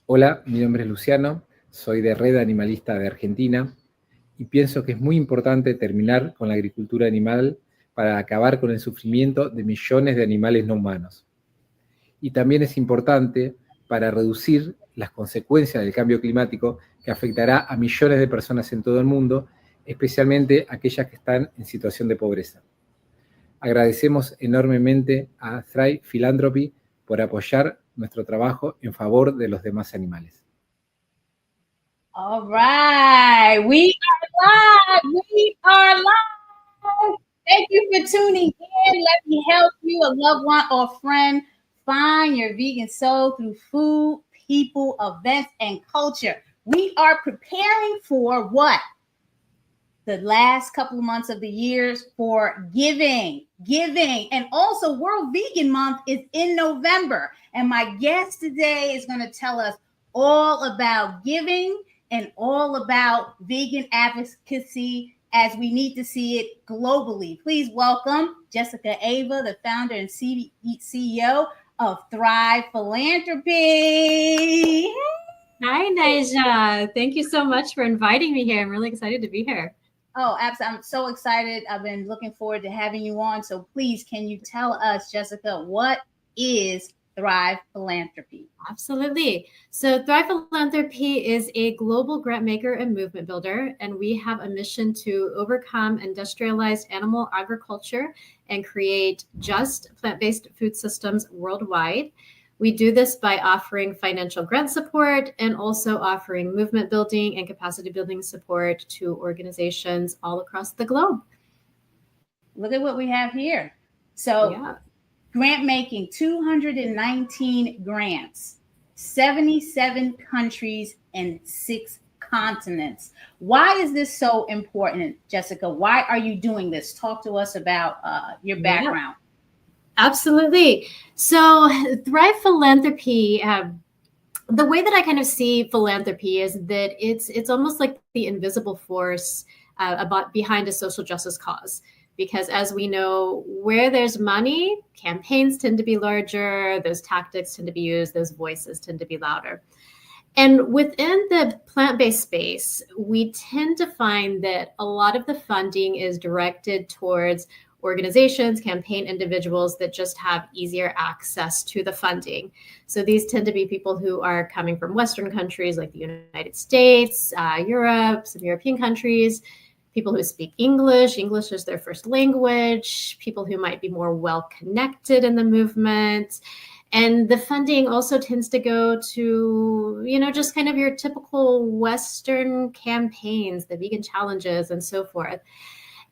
Hola, mi nombre es Luciano, soy de Red Animalista de Argentina y pienso que es muy importante terminar con la agricultura animal para acabar con el sufrimiento de millones de animales no humanos. Y también es importante para reducir las consecuencias del cambio climático que afectará a millones de personas en todo el mundo, especialmente aquellas que están en situación de pobreza. Agradecemos enormemente a Thrive Philanthropy por apoyar nuestro trabajo en favor de los demás animales. All right, we are live. We are live. Thank you for tuning in. Let me help you, a loved one or friend, find your vegan soul through food, people, events, and culture. We are preparing for what? The last couple of months of the years for giving. And also World Vegan Month is in November. And my guest today is going to tell us all about giving and all about vegan advocacy as we need to see it globally. Please welcome Jessika Ava, the founder and CEO of Thrive Philanthropy. Hi, Naijha. Thank you so much for inviting me here. I'm really excited to be here. Oh, absolutely. I'm so excited. I've been looking forward to having you on. So please, can you tell us, Jessika, what is Thrive Philanthropy? Absolutely. So Thrive Philanthropy is a global grant maker and movement builder, and we have a mission to overcome industrialized animal agriculture and create just plant-based food systems worldwide. We do this by offering financial grant support and also offering movement building and capacity building support to organizations all across the globe. Look at what we have here. So grant making, 219 grants, 77 countries and 6 continents. Why is this so important, Jessika? Why are you doing this? Talk to us about your background. Absolutely. So Thrive Philanthropy, the way that I kind of see philanthropy is that it's almost like the invisible force behind a social justice cause. Because as we know, where there's money, campaigns tend to be larger, those tactics tend to be used, those voices tend to be louder. And within the plant-based space, we tend to find that a lot of the funding is directed towards organizations, campaign individuals that just have easier access to the funding. So these tend to be people who are coming from Western countries like the United States, Europe, some European countries, people who speak English. English is their first language, people who might be more well-connected in the movement. And the funding also tends to go to, just kind of your typical Western campaigns, the vegan challenges and so forth.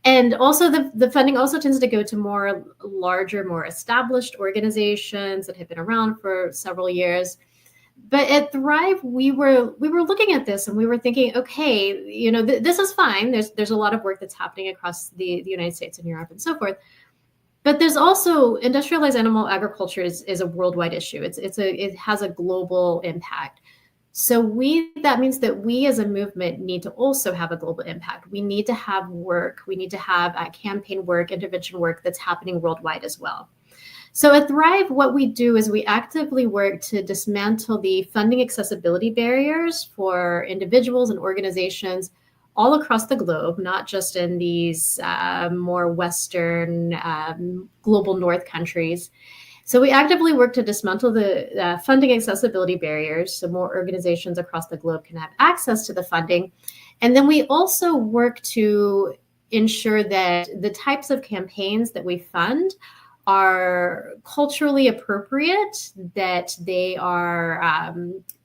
And also the funding also tends to go to more larger, more established organizations that have been around for several years. But at Thrive, we were looking at this and we were thinking, okay, this is fine. There's a lot of work that's happening across the United States and Europe and so forth. But there's also industrialized animal agriculture is a worldwide issue. It has a global impact. So that means that we as a movement need to also have a global impact. We need to have work. We need to have campaign work, intervention work that's happening worldwide as well. So at Thrive, what we do is we actively work to dismantle the funding accessibility barriers for individuals and organizations all across the globe, not just in these more Western global North countries. So we actively work to dismantle the funding accessibility barriers so more organizations across the globe can have access to the funding. And then we also work to ensure that the types of campaigns that we fund are culturally appropriate, that they are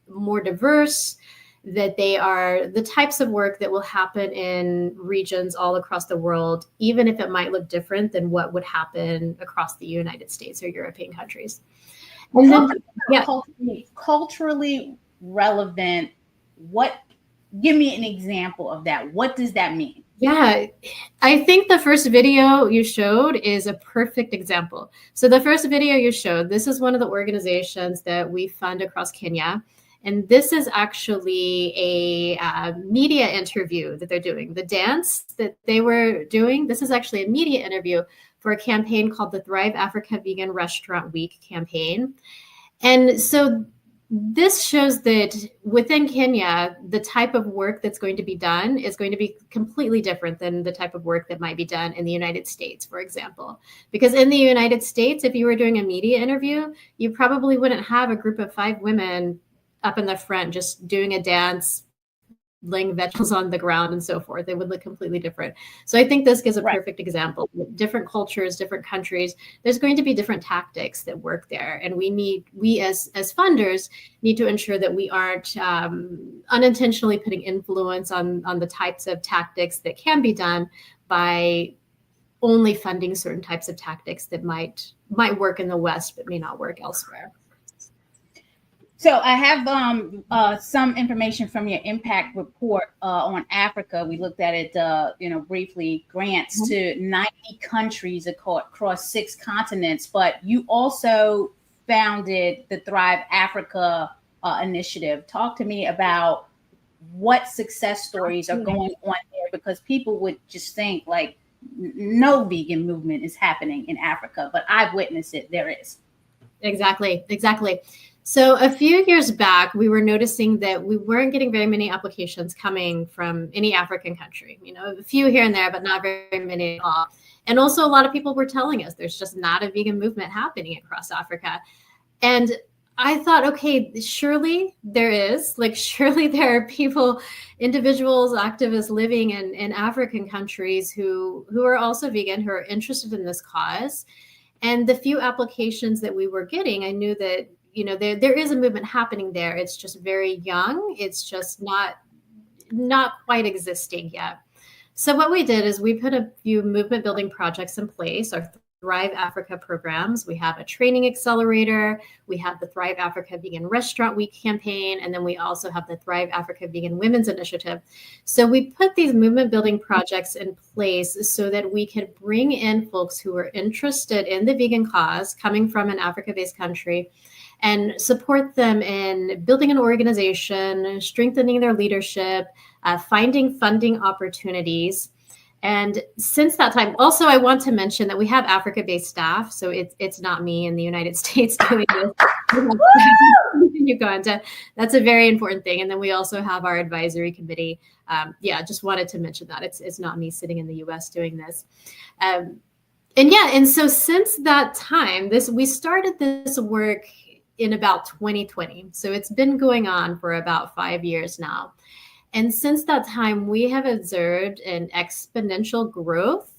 more diverse, that they are the types of work that will happen in regions all across the world, even if it might look different than what would happen across the United States or European countries. And then, yeah, culturally relevant. Give me an example of that. What does that mean? Yeah, I think the first video you showed is a perfect example. So the first video you showed, this is one of the organizations that we fund across Kenya. And this is actually a media interview that they're doing. The dance that they were doing, this is actually a media interview for a campaign called the Thrive Africa Vegan Restaurant Week campaign. And so this shows that within Kenya, the type of work that's going to be done is going to be completely different than the type of work that might be done in the United States, for example. Because in the United States, if you were doing a media interview, you probably wouldn't have a group of 5 women up in the front just doing a dance, laying vegetables on the ground and so forth. It would look completely different. So I think this gives a perfect example. With different cultures, different countries, there's going to be different tactics that work there. And we as funders need to ensure that we aren't unintentionally putting influence on the types of tactics that can be done by only funding certain types of tactics that might work in the West, but may not work elsewhere. So I have some information from your impact report on Africa. We looked at it, briefly. Grants to 90 countries across 6 continents. But you also founded the Thrive Africa initiative. Talk to me about what success stories are going on there, because people would just think like no vegan movement is happening in Africa, but I've witnessed it. There is. Exactly. So a few years back, we were noticing that we weren't getting very many applications coming from any African country, a few here and there, but not very many at all. And also a lot of people were telling us there's just not a vegan movement happening across Africa. And I thought, okay, surely there is, surely there are people, individuals, activists living in African countries who are also vegan, who are interested in this cause. And the few applications that we were getting, I knew that there is a movement happening there. It's just very young. It's just not quite existing yet. So what we did is we put a few movement building projects in place, our Thrive Africa programs. We have a training accelerator. We have the Thrive Africa Vegan Restaurant Week campaign. And then we also have the Thrive Africa Vegan Women's Initiative. So we put these movement building projects in place so that we could bring in folks who are interested in the vegan cause coming from an Africa-based country and support them in building an organization, strengthening their leadership, finding funding opportunities. And since that time, also, I want to mention that we have Africa-based staff. So it's not me in the United States doing this. In Uganda. That's a very important thing. And then we also have our advisory committee. Just wanted to mention that. It's not me sitting in the US doing this. And so since that time, we started this work in about 2020. So it's been going on for about 5 years now. And since that time, we have observed an exponential growth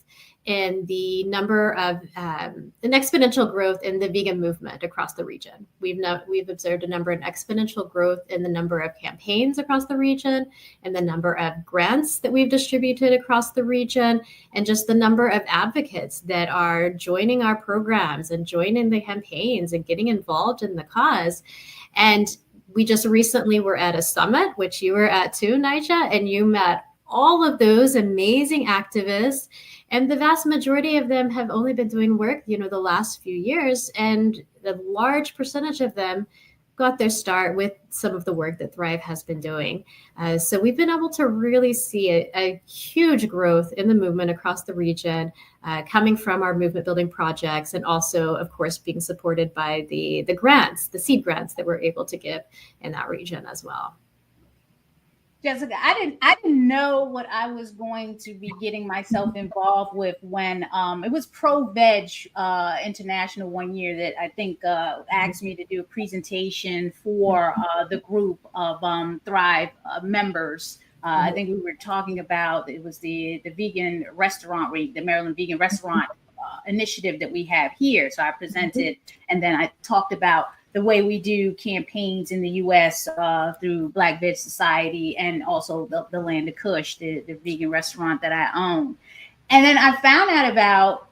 in the number of exponential growth in the vegan movement across the region. We've observed an exponential growth in the number of campaigns across the region, and the number of grants that we've distributed across the region, and just the number of advocates that are joining our programs and joining the campaigns and getting involved in the cause. And we just recently were at a summit, which you were at too, Naijha, and you met all of those amazing activists. And the vast majority of them have only been doing work, the last few years. And a large percentage of them got their start with some of the work that Thrive has been doing. So we've been able to really see a huge growth in the movement across the region, coming from our movement building projects, and also, of course, being supported by the grants, the seed grants that we're able to give in that region as well. Jessika, I didn't know what I was going to be getting myself involved with when it was Pro Veg International one year that I think asked me to do a presentation for the group of Thrive members. I think we were talking about, it was the vegan restaurant week, the Maryland Vegan Restaurant initiative that we have here. So I presented, and then I talked about the way we do campaigns in the U.S. Through Black Veg Society and also the Land of Kush, the vegan restaurant that I own. And then I found out about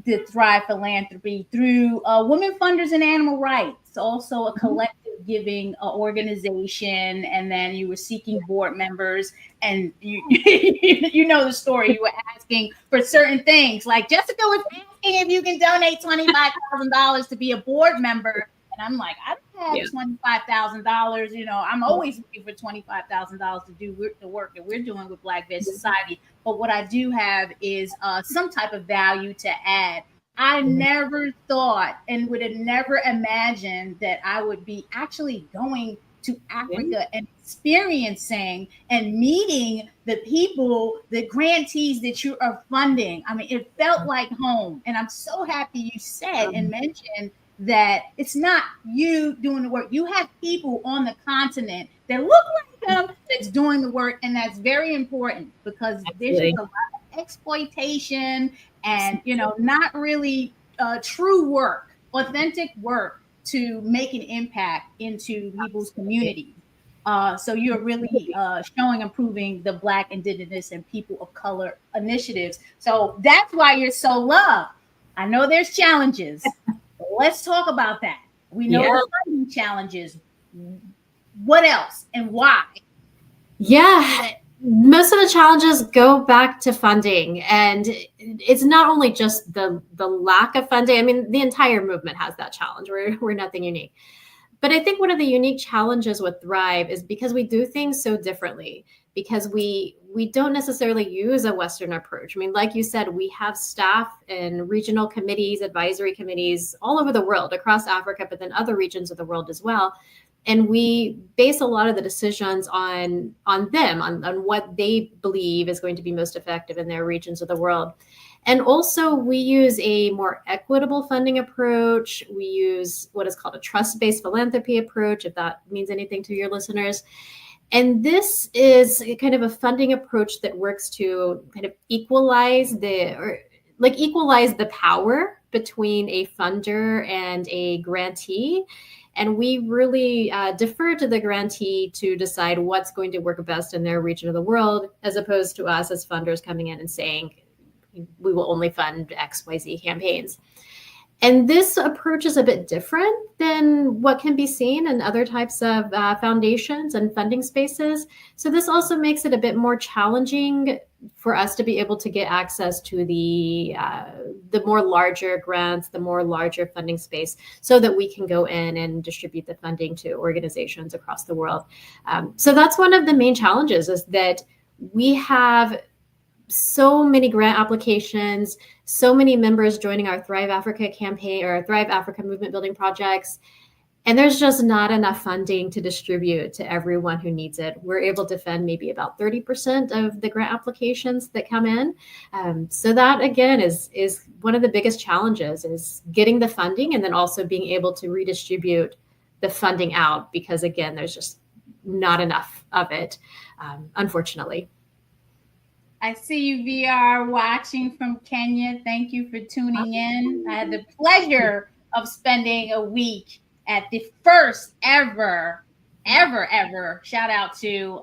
the Thrive Philanthropy through Women Funders and Animal Rights, also a collective giving organizazation. And then you were seeking board members, and you know the story. You were asking for certain things, like Jessica was asking if you can donate $25,000 to be a board member. And I'm like, I don't have $25,000. You know, I'm always looking for $25,000 to do the work that we're doing with Black Veg Society. But what I do have is some type of value to add. I never thought and would have never imagined that I would be actually going to Africa and experiencing and meeting the people, the grantees that you are funding. I mean, it felt like home. And I'm so happy you said and mentioned that it's not you doing the work. You have people on the continent that look like them that's doing the work. And that's very important, because there's just a lot of exploitation and, you know, not really true work, authentic work to make an impact into people's communities. So you're really showing and proving the Black, Indigenous, and people of color initiatives. So that's why you're so loved. I know there's challenges. Let's talk about that. We know the funding challenges. What else and why? Yeah, most of the challenges go back to funding, and it's not only just the lack of funding. I mean, the entire movement has that challenge. We're nothing unique. But I think one of the unique challenges with Thrive is because we do things so differently, because we don't necessarily use a Western approach. I mean, like you said, we have staff and regional committees, advisory committees all over the world, across Africa, but then other regions of the world as well. And we base a lot of the decisions on them, on what they believe is going to be most effective in their regions of the world. And also we use a more equitable funding approach. We use what is called a trust-based philanthropy approach, if that means anything to your listeners. And this is kind of a funding approach that works to kind of equalize the power between a funder and a grantee. And we really defer to the grantee to decide what's going to work best in their region of the world, as opposed to us as funders coming in and saying, we will only fund XYZ campaigns. And this approach is a bit different than what can be seen in other types of foundations and funding spaces. So this also makes it a bit more challenging for us to be able to get access to the more larger grants, the more larger funding space, so that we can go in and distribute the funding to organizations across the world. So that's one of the main challenges, is that we have so many grant applications, so many members joining our Thrive Africa campaign or Thrive Africa movement building projects, and there's just not enough funding to distribute to everyone who needs it. We're able to fund maybe about 30% of the grant applications that come in. So that, again, is one of the biggest challenges, is getting the funding and then also being able to redistribute the funding out, because, again, there's just not enough of it, unfortunately. I see you, VR, watching from Kenya. Thank you for tuning in. I had the pleasure of spending a week at the first ever, shout out to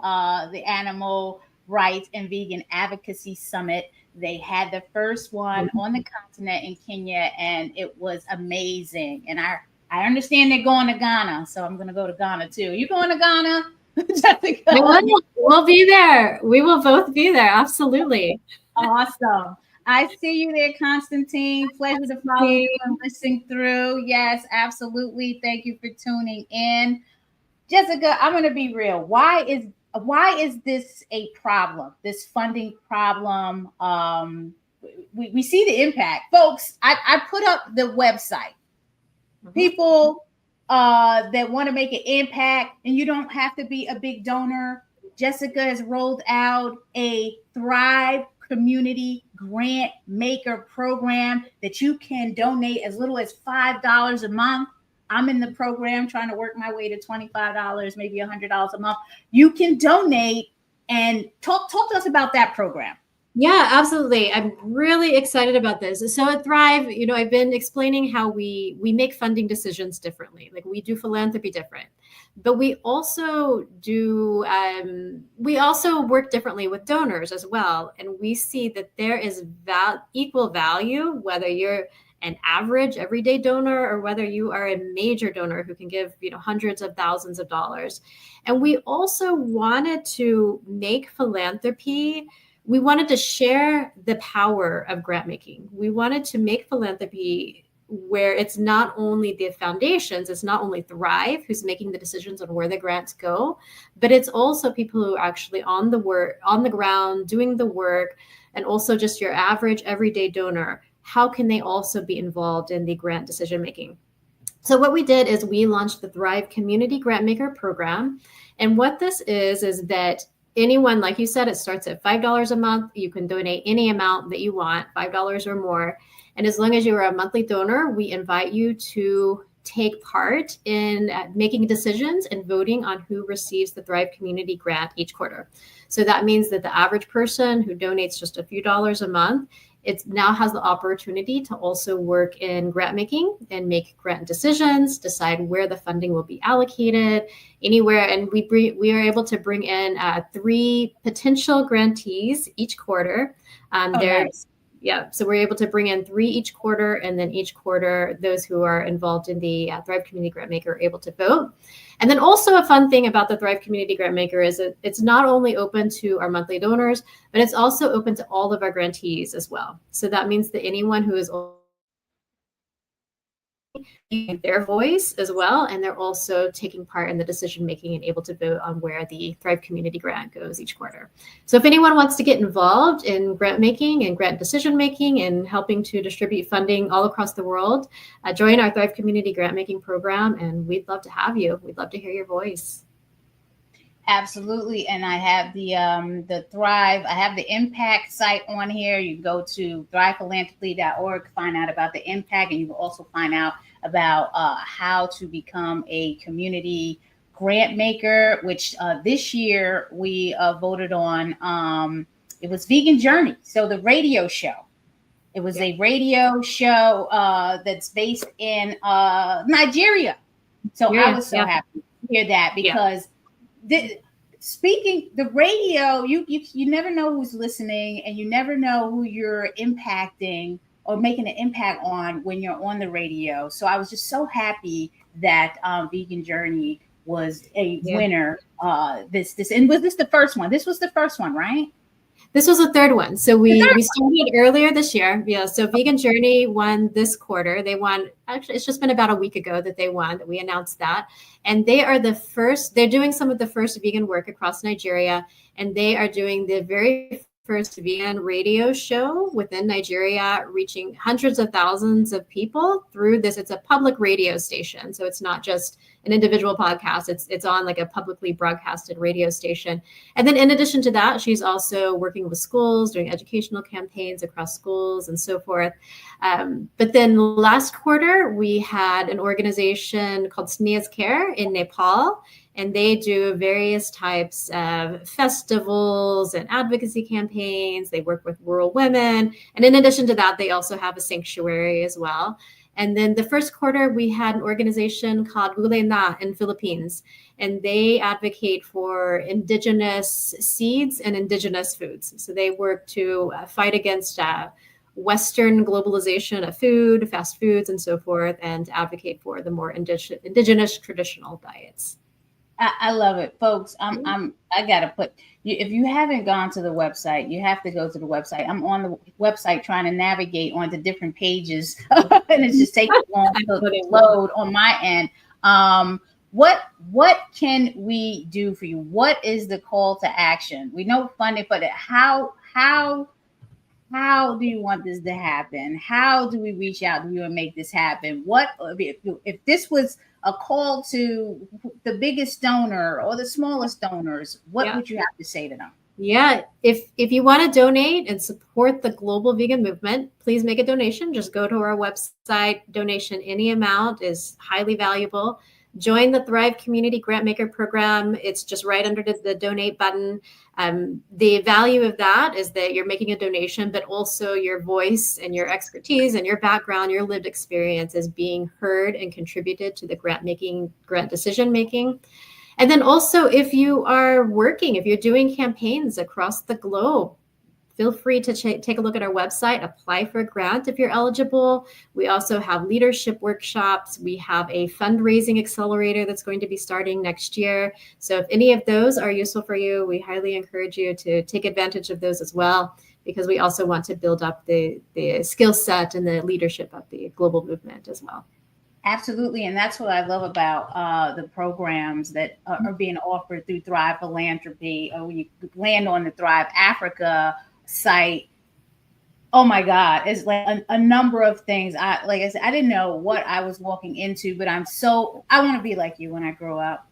the Animal Rights and Vegan Advocacy Summit. They had the first one on the continent in Kenya, and it was amazing. And I understand they're going to Ghana, so I'm going to go to Ghana too. You going to Ghana? Jessika? We'll be there. We will both be there. Absolutely. Awesome. I see you there, Constantine. Pleasure to follow you and listen through. Yes, absolutely. Thank you for tuning in. Jessika, I'm going to be real. Why is this a problem? This funding problem? We see the impact. Folks, I put up the website. People that want to make an impact, and you don't have to be a big donor. Jessika has rolled out a Thrive Community Grant Maker program that you can donate as little as $5 a month. I'm in the program trying to work my way to $25, maybe $100 a month. You can donate, and talk to us about that program. Yeah, absolutely. I'm really excited about this. So at Thrive, I've been explaining how we make funding decisions differently. Like we do philanthropy different, but we also work differently with donors as well. And we see that there is equal value whether you're an average everyday donor or whether you are a major donor who can give hundreds of thousands of dollars. And we also wanted to make philanthropy. We wanted to share the power of grant making. We wanted to make philanthropy where it's not only the foundations, it's not only Thrive who's making the decisions on where the grants go, but it's also people who are actually on the ground, doing the work, and also just your average everyday donor. How can they also be involved in the grant decision making? So what we did is we launched the Thrive Community Grantmaker Program. And what this is that anyone, like you said, it starts at $5 a month. You can donate any amount that you want, $5 or more. And as long as you are a monthly donor, we invite you to take part in making decisions and voting on who receives the Thrive Community Grant each quarter. So that means that the average person who donates just a few dollars a month, it now has the opportunity to also work in grant making and make grant decisions, decide where the funding will be allocated, anywhere. And we are able to bring in 3 potential grantees each quarter. Nice. Yeah, so we're able to bring in 3 each quarter, and then each quarter, those who are involved in the Thrive Community Grantmaker are able to vote. And then also a fun thing about the Thrive Community Grantmaker is that it's not only open to our monthly donors, but it's also open to all of our grantees as well. So that means that anyone who is their voice as well, and they're also taking part in the decision making and able to vote on where the Thrive Community Grant goes each quarter. So if anyone wants to get involved in grant making and grant decision making and helping to distribute funding all across the world, join our Thrive Community Grant Making Program, and we'd love to have you. We'd love to hear your voice. Absolutely. And I have the Thrive, I have the Impact site on here. You go to thrivephilanthropy.org, find out about the Impact, and you will also find out about how to become a community grant maker, which this year we voted on. It was Vegan Journey. So the radio show. It was a radio show that's based in Nigeria. So I was so happy to hear that because the radio, you never know who's listening, and you never know who you're impacting or making an impact on when you're on the radio. So I was just so happy that Vegan Journey was a winner. And was this the first one? This was the first one, right? This was the third one. So we started earlier this year. Yeah. So Vegan Journey won this quarter. They won, actually, it's just been about a week ago that they won, that we announced that. And they are they're doing some of the first vegan work across Nigeria. And they are doing the very first vegan radio show within Nigeria, reaching hundreds of thousands of people through this. It's a public radio station. So it's not just an individual podcast. It's on like a publicly broadcasted radio station. And then in addition to that, she's also working with schools, doing educational campaigns across schools and so forth. But then last quarter, we had an organization called Sneha's Care in Nepal. And they do various types of festivals and advocacy campaigns. They work with rural women. And in addition to that, they also have a sanctuary as well. And then the first quarter, we had an organization called Gulay Na in Philippines. And they advocate for indigenous seeds and indigenous foods. So they work to fight against Western globalization of food, fast foods, and so forth, and advocate for the more indigenous traditional diets. I love it, folks. I gotta put you, if you haven't gone to the website, you have to go to the website. I'm on the website trying to navigate onto different pages, and it's just taking long to load on my end. What can we do for you? What is the call to action? We know funding, but how do you want this to happen? How do we reach out to you and make this happen? What if this was a call to the biggest donor or the smallest donors? What would you have to say to them? Yeah, if you want to donate and support the global vegan movement, please make a donation. Just go to our website. Donation, any amount, is highly valuable. join the Thrive Community Grantmaker Program. It's just right under the donate button. The value of that is that you're making a donation, but also your voice and your expertise and your background, your lived experience is being heard and contributed to the grant decision making. And then also, if you are working, if you're doing campaigns across the globe, feel free to take a look at our website, apply for a grant if you're eligible. We also have leadership workshops. We have a fundraising accelerator that's going to be starting next year. So if any of those are useful for you, we highly encourage you to take advantage of those as well, because we also want to build up the skill set and the leadership of the global movement as well. Absolutely. And that's what I love about the programs that are being offered through Thrive Philanthropy. When you land on the Thrive Africa site, oh my God, it's like a number of things. Like I said, I didn't know what I was walking into, but I want to be like you when I grow up.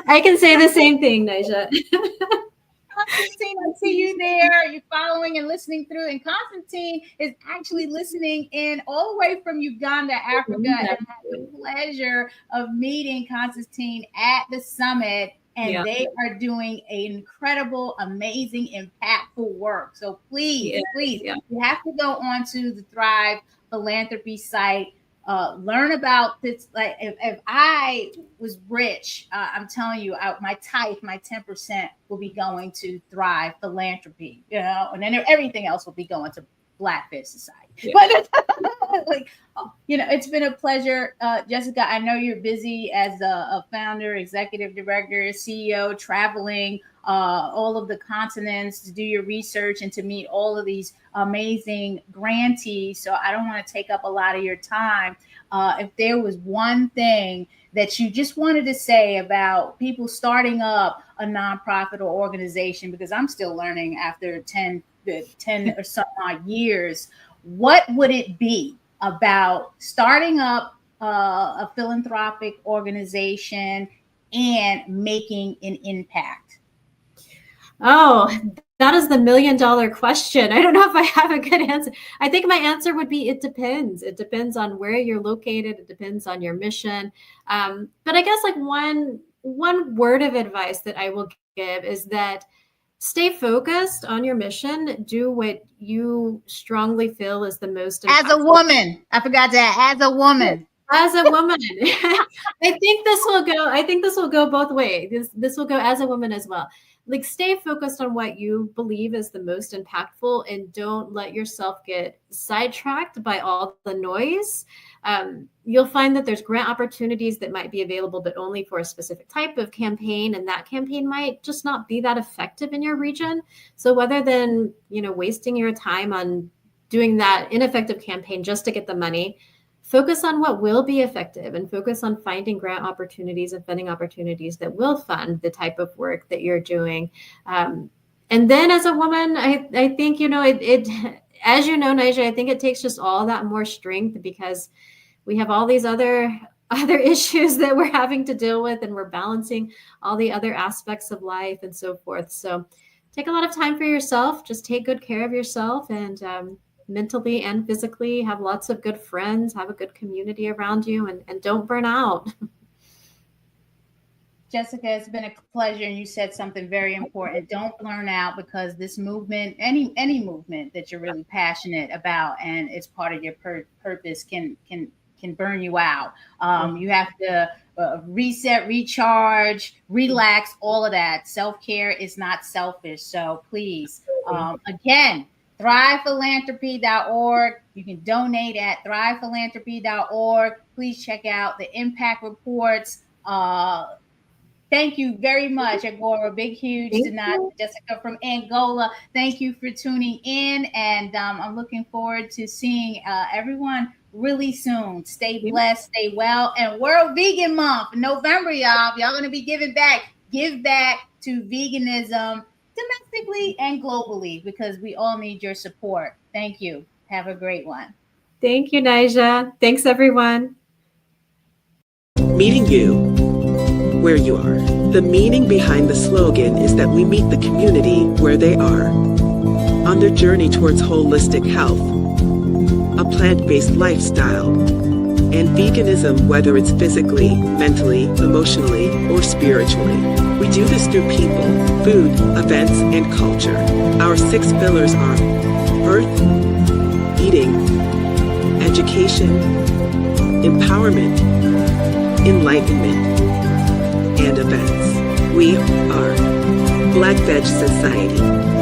I can say the same thing, Naijha. Constantine, I see you there. You're following and listening through. And Constantine is actually listening in all the way from Uganda, Africa. And I had the pleasure of meeting Constantine at the summit. And they are doing incredible, amazing, impactful work. So please, you have to go onto the Thrive Philanthropy site. Learn about this. Like if I was rich, I'm telling you, my tithe, my 10% will be going to Thrive Philanthropy, and then everything else will be going to Blackfish Society. But it's been a pleasure, Jessika. I know you're busy as a founder, executive director, CEO, traveling all of the continents to do your research and to meet all of these amazing grantees. So I don't want to take up a lot of your time. If there was one thing that you just wanted to say about people starting up a nonprofit or organization, because I'm still learning after 10 or some odd years, what would it be about starting up a philanthropic organization and making an impact? Oh, that is the $1 million question. I don't know if I have a good answer. I think my answer would be, it depends. It depends on where you're located. It depends on your mission. But I guess like one word of advice that I will give is that stay focused on your mission. Do what you strongly feel is the most important. As a woman, I forgot that. As a woman. As a woman, I think this will go both ways. This will go as a woman as well. Like, stay focused on what you believe is the most impactful, and don't let yourself get sidetracked by all the noise. You'll find that there's grant opportunities that might be available, but only for a specific type of campaign, and that campaign might just not be that effective in your region. So rather than, wasting your time on doing that ineffective campaign just to get the money, focus on what will be effective, and focus on finding grant opportunities and funding opportunities that will fund the type of work that you're doing. And then as a woman, I think, it as you know, Naijha, I think it takes just all that more strength, because we have all these other issues that we're having to deal with, and we're balancing all the other aspects of life and so forth. So take a lot of time for yourself. Just take good care of yourself, and mentally and physically, have lots of good friends, have a good community around you, and don't burn out. Jessika, it's been a pleasure. And you said something very important. Don't burn out, because this movement, any movement that you're really passionate about and it's part of your purpose can burn you out. You have to reset, recharge, relax, all of that. Self-care is not selfish. So please, again, thrivephilanthropy.org. You can donate at thrivephilanthropy.org. Please check out the impact reports. Thank you very much, Agora. Big, huge to Jessika from Angola. Thank you for tuning in. And I'm looking forward to seeing everyone really soon. Stay blessed, stay well. And World Vegan Month, November, y'all. Y'all going to be giving back. Give back to veganism domestically and globally, because we all need your support. Thank you. Have a great one. Thank you, Naijha. Thanks, everyone. Meeting you where you are. The meaning behind the slogan is that we meet the community where they are, on their journey towards holistic health, a plant-based lifestyle, and veganism, whether it's physically, mentally, emotionally, or spiritually. We do this through people, food, events, and culture. Our 6 pillars are earth, eating, education, empowerment, enlightenment, and events. We are Black Veg Society.